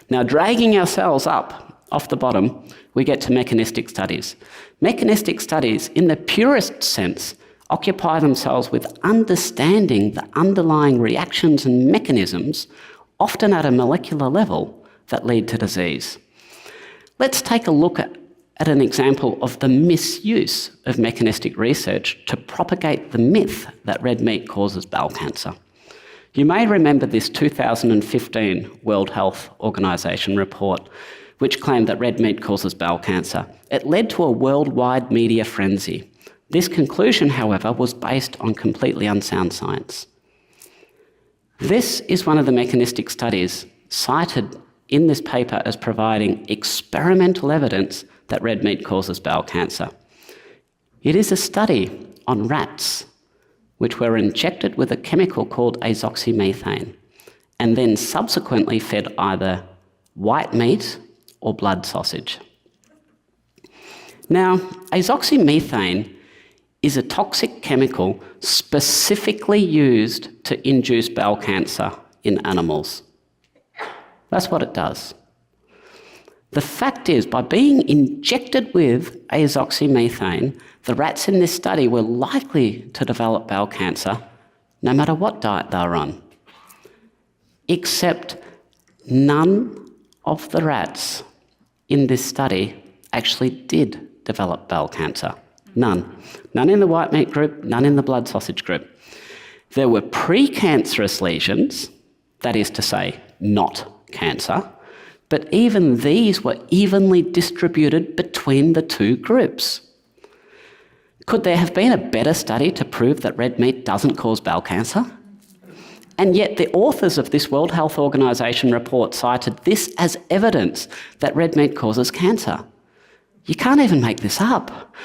Now, dragging ourselves up off the bottom, we get to mechanistic studies. Mechanistic studies, in the purest sense, occupy themselves with understanding the underlying reactions and mechanisms, often at a molecular level, that lead to disease. Let's take a look at an example of the misuse of mechanistic research to propagate the myth that red meat causes bowel cancer. You may remember this 2015 World Health Organization report, which claimed that red meat causes bowel cancer. It led to a worldwide media frenzy. This conclusion, however, was based on completely unsound science. This is one of the mechanistic studies cited in this paper as providing experimental evidence that red meat causes bowel cancer. It is a study on rats which were injected with a chemical called azoxymethane and then subsequently fed either white meat or blood sausage. Now, azoxymethane is a toxic chemical specifically used to induce bowel cancer in animals. That's what it does. The fact is, by being injected with azoxymethane, the rats in this study were likely to develop bowel cancer no matter what diet they were on. Except none of the rats in this study actually did develop bowel cancer. None. None in the white meat group, none in the blood sausage group. There were precancerous lesions, that is to say, not cancer, but even these were evenly distributed between the two groups. Could there have been a better study to prove that red meat doesn't cause bowel cancer? And yet the authors of this World Health Organization report cited this as evidence that red meat causes cancer. You can't even make this up.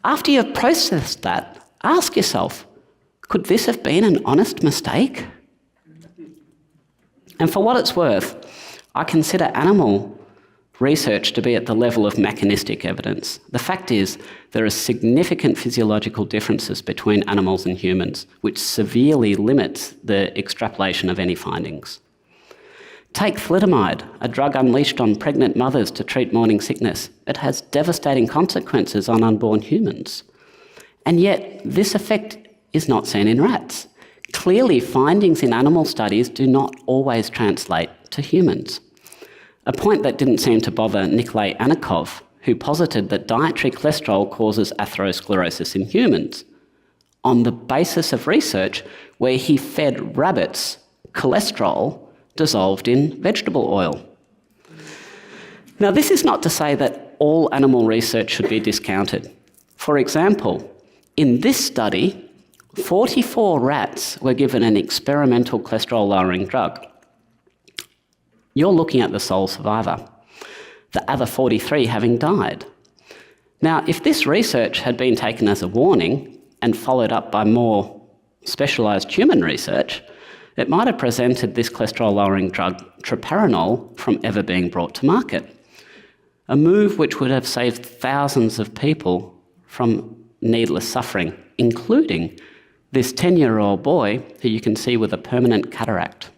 After you've processed that, ask yourself, could this have been an honest mistake? And for what it's worth, I consider animal research to be at the level of mechanistic evidence. The fact is, there are significant physiological differences between animals and humans, which severely limits the extrapolation of any findings. Take thalidomide, a drug unleashed on pregnant mothers to treat morning sickness. It has devastating consequences on unborn humans. And yet, this effect is not seen in rats. Clearly, findings in animal studies do not always translate to humans. A point that didn't seem to bother Nikolay Anikov, who posited that dietary cholesterol causes atherosclerosis in humans, on the basis of research where he fed rabbits cholesterol dissolved in vegetable oil. Now, this is not to say that all animal research should be discounted. For example, in this study, 44 rats were given an experimental cholesterol-lowering drug. You're looking at the sole survivor, the other 43 having died. Now, if this research had been taken as a warning and followed up by more specialised human research, it might have prevented this cholesterol-lowering drug, tryparanol, from ever being brought to market. A move which would have saved thousands of people from needless suffering, including this 10-year-old boy who you can see with a permanent cataract.